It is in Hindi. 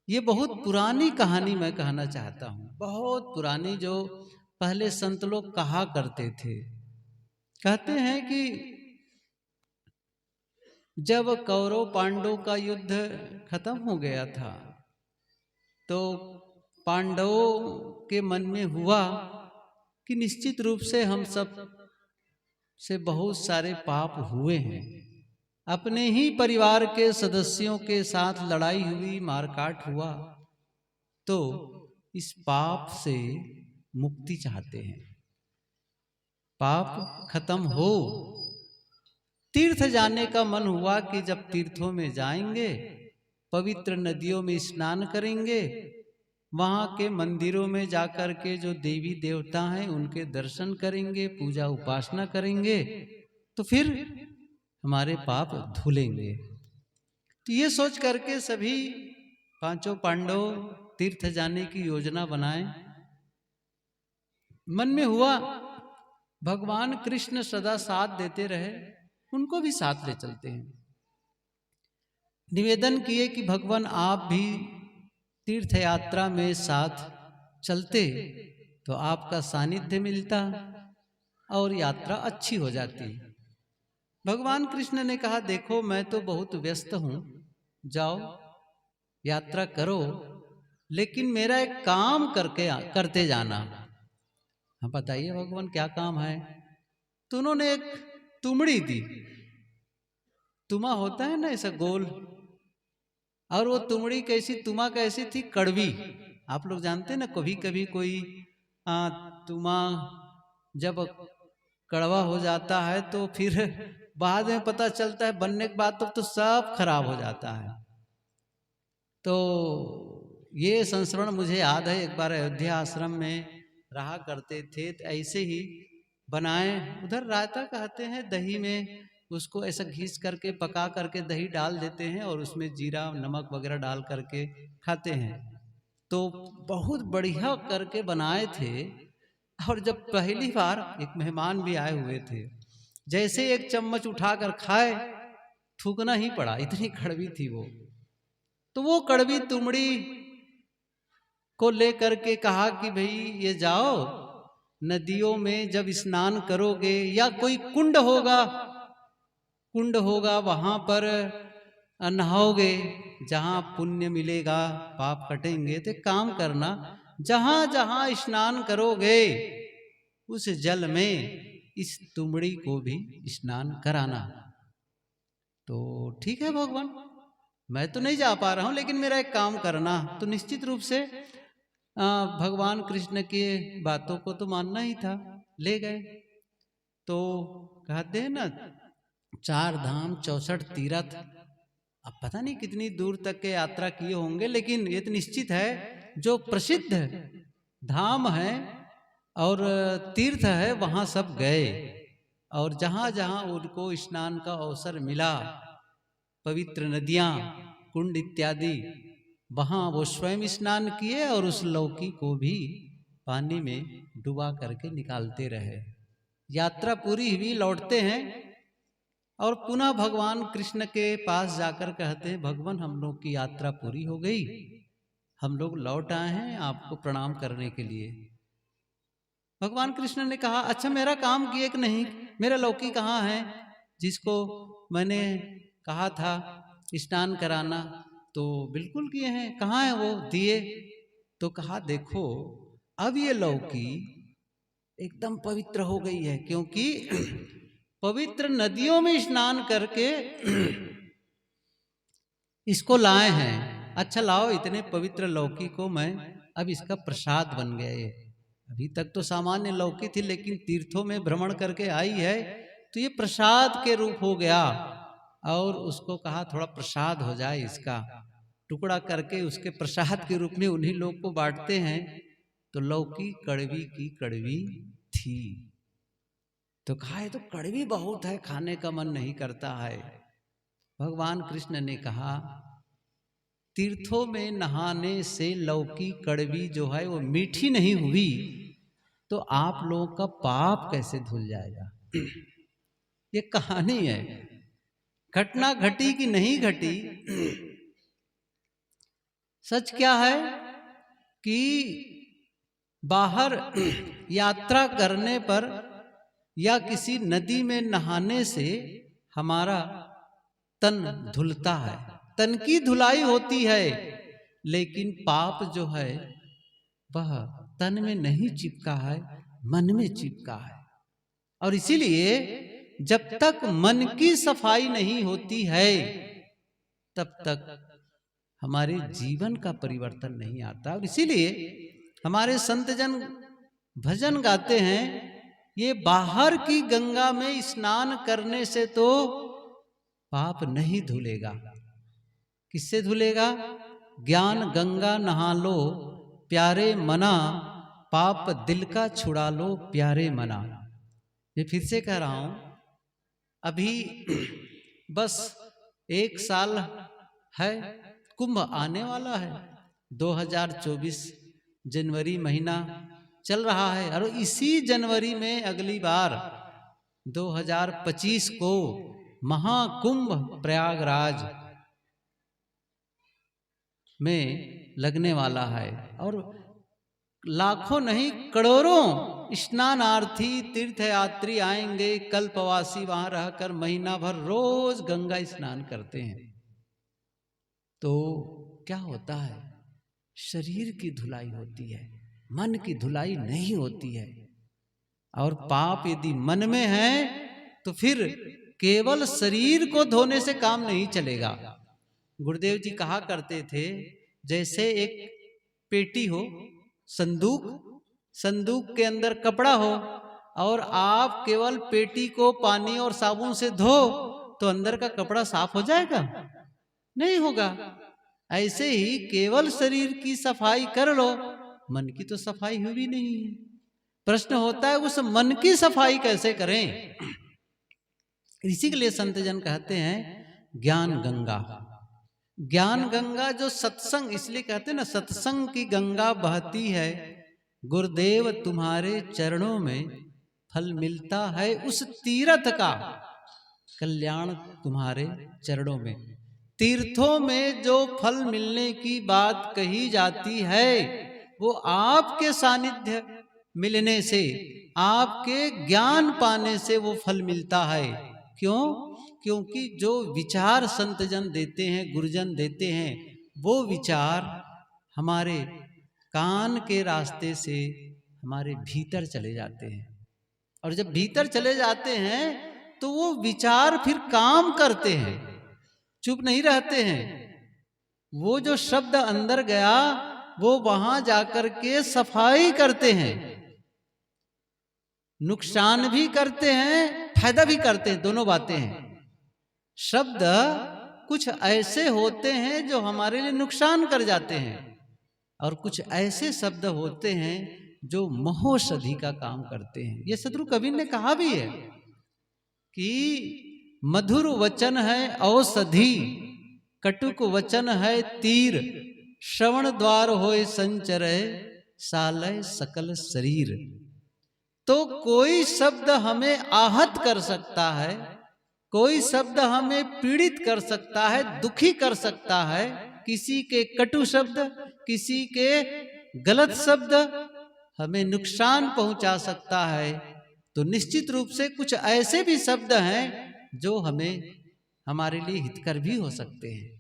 ये बहुत पुरानी कहानी मैं कहना चाहता हूँ, बहुत पुरानी, जो पहले संत लोग कहा करते थे। कहते हैं कि जब कौरव पांडव का युद्ध खत्म हो गया था, तो पांडवों के मन में हुआ कि निश्चित रूप से हम सब से बहुत सारे पाप हुए हैं। अपने ही परिवार के सदस्यों के साथ लड़ाई हुई, मारकाट हुआ, तो इस पाप से मुक्ति चाहते हैं, पाप खत्म हो। तीर्थ जाने का मन हुआ कि जब तीर्थों में जाएंगे, पवित्र नदियों में स्नान करेंगे, वहां के मंदिरों में जाकर के जो देवी देवता हैं उनके दर्शन करेंगे, पूजा उपासना करेंगे, तो फिर हमारे पाप धुलेंगे। तो ये सोच करके सभी पांचों पांडव तीर्थ जाने की योजना बनाए। मन में हुआ, भगवान कृष्ण सदा साथ देते रहे, उनको भी साथ ले चलते हैं। निवेदन किए कि भगवान आप भी तीर्थ यात्रा में साथ चलते तो आपका सानिध्य मिलता और यात्रा अच्छी हो जाती। भगवान कृष्ण ने कहा, देखो मैं तो बहुत व्यस्त हूं, जाओ यात्रा करो, लेकिन मेरा एक काम करते जाना। हाँ बताइए भगवान क्या काम है? तो उन्होंने एक तुमड़ी दी। तुमा होता है ना ऐसा गोल, और वो तुमड़ी कैसी, तुमा कैसी थी? कड़वी। आप लोग जानते हैं ना, कभी कभी कोई तुमा जब कड़वा हो जाता है तो फिर बाद में पता चलता है, बनने के बाद तो सब खराब हो जाता है। तो ये संस्मरण मुझे याद है, एक बार अयोध्या आश्रम में रहा करते थे, तो ऐसे ही बनाए। उधर रायता कहते हैं, दही में उसको ऐसा घिस करके पका करके दही डाल देते हैं और उसमें जीरा नमक वगैरह डाल करके खाते हैं। तो बहुत बढ़िया करके बनाए थे। और जब पहली बार एक मेहमान भी आए हुए थे, जैसे एक चम्मच उठाकर खाए, थूकना ही पड़ा, इतनी कड़वी थी वो। तो वो कड़वी तुमड़ी को लेकर के कहा कि भाई ये जाओ, नदियों में जब स्नान करोगे या कोई कुंड होगा, वहां पर नहाओगे, जहां पुण्य मिलेगा, पाप कटेंगे, तो काम करना, जहां जहां स्नान करोगे उस जल में इस तुमड़ी को भी स्नान कराना। तो ठीक है भगवान, मैं तो नहीं जा पा रहा हूं, लेकिन मेरा एक काम करना। तो निश्चित रूप से भगवान कृष्ण के बातों को तो मानना ही था, ले गए। तो कहते हैं ना, 4 धाम 64 तीर्थ, अब पता नहीं कितनी दूर तक के यात्रा किए होंगे, लेकिन ये तो निश्चित है, जो प्रसिद्ध धाम है और तीर्थ है वहां सब गए। और जहां जहां उनको स्नान का अवसर मिला, पवित्र नदियां, कुंड इत्यादि, वहां वो स्वयं स्नान किए और उस लौकी को भी पानी में डुबा करके निकालते रहे। यात्रा पूरी हुई, लौटते हैं और पुनः भगवान कृष्ण के पास जाकर कहते हैं, भगवान हम लोग की यात्रा पूरी हो गई, हम लोग लौट आए हैं आपको प्रणाम करने के लिए। भगवान कृष्ण ने कहा, अच्छा मेरा काम किए कि नहीं? मेरा लौकी कहाँ है जिसको मैंने कहा था स्नान कराना? तो बिल्कुल किए हैं, कहाँ है वो? दिए। तो कहा, देखो अब ये लौकी एकदम पवित्र हो गई है, क्योंकि पवित्र नदियों में स्नान करके इसको लाए हैं। अच्छा लाओ, इतने पवित्र लौकी को मैं अब इसका प्रसाद बन गया ये। अभी तक तो सामान्य लौकी थी, लेकिन तीर्थों में भ्रमण करके आई है तो ये प्रसाद के रूप हो गया। और उसको कहा थोड़ा प्रसाद हो जाए, इसका टुकड़ा करके उसके प्रसाद के रूप में उन्हीं लोग को बांटते हैं। तो लौकी कड़वी की कड़वी थी। तो कहा, ये तो कड़वी बहुत है, खाने का मन नहीं करता है। भगवान कृष्ण ने कहा, तीर्थों में नहाने से लौकी कड़वी जो है वो मीठी नहीं हुई, तो आप लोगों का पाप कैसे धुल जाएगा? ये कहानी है, घटना घटी कि नहीं घटी, सच क्या है कि बाहर यात्रा करने पर या किसी नदी में नहाने से हमारा तन धुलता है, तन की धुलाई होती है, लेकिन पाप जो है वह तन में नहीं चिपका है, मन में चिपका है। और इसीलिए जब तक मन की सफाई नहीं होती है तब तक हमारे जीवन का परिवर्तन नहीं आता। और इसीलिए हमारे संत जन भजन गाते हैं, ये बाहर की गंगा में स्नान करने से तो पाप नहीं धुलेगा। किससे धुलेगा? ज्ञान गंगा नहा लो प्यारे मना, पाप दिल का छुड़ा लो प्यारे मना। ये फिर से कह रहा हूं, अभी बस 1 साल है, कुंभ आने वाला है, 2024 जनवरी महीना चल रहा है, और इसी जनवरी में अगली बार 2025 को महाकुंभ प्रयागराज में लगने वाला है। और लाखों नहीं करोड़ों स्नानार्थी तीर्थयात्री आएंगे, कल्पवासी वहां रहकर महीना भर रोज गंगा स्नान करते हैं। तो क्या होता है? शरीर की धुलाई होती है, मन की धुलाई नहीं होती है। और पाप यदि मन में है तो फिर केवल शरीर को धोने से काम नहीं चलेगा। गुरुदेव जी कहा करते थे, जैसे एक पेटी हो, संदूक, संदूक के अंदर कपड़ा हो, और आप केवल पेटी को पानी और साबुन से धो तो अंदर का कपड़ा साफ हो जाएगा? नहीं होगा। ऐसे ही केवल शरीर की सफाई कर लो, मन की तो सफाई हुई नहीं है। प्रश्न होता है उस मन की सफाई कैसे करें? इसी के लिए संत जन कहते हैं ज्ञान गंगा। ज्ञान गंगा जो सत्संग, इसलिए कहते हैं ना, सत्संग की गंगा बहती है, गुरुदेव तुम्हारे चरणों में फल मिलता है उस तीर्थ का, कल्याण तुम्हारे चरणों में। तीर्थों में जो फल मिलने की बात कही जाती है वो आपके सानिध्य मिलने से, आपके ज्ञान पाने से वो फल मिलता है। क्यों? क्योंकि जो विचार संत जन देते हैं, गुरुजन देते हैं, वो विचार हमारे कान के रास्ते से हमारे भीतर चले जाते हैं। और जब भीतर चले जाते हैं तो वो विचार फिर काम करते हैं, चुप नहीं रहते हैं। वो जो शब्द अंदर गया वो वहां जाकर के सफाई करते हैं, नुकसान भी करते हैं, फायदा भी करते हैं, दोनों बातें हैं। शब्द कुछ ऐसे होते हैं जो हमारे लिए नुकसान कर जाते हैं, और कुछ ऐसे शब्द होते हैं जो महौषधि का काम करते हैं। ये सदगुरु कबीर ने कहा भी है कि मधुर वचन है औषधि, कटुक वचन है तीर, श्रवण द्वार होए संचरय, सालय सकल शरीर। तो कोई शब्द हमें आहत कर सकता है, कोई शब्द हमें पीड़ित कर सकता है, दुखी कर सकता है। किसी के कटु शब्द, किसी के गलत शब्द हमें नुकसान पहुंचा सकता है। तो निश्चित रूप से कुछ ऐसे भी शब्द हैं जो हमें, हमारे लिए हितकर भी हो सकते हैं।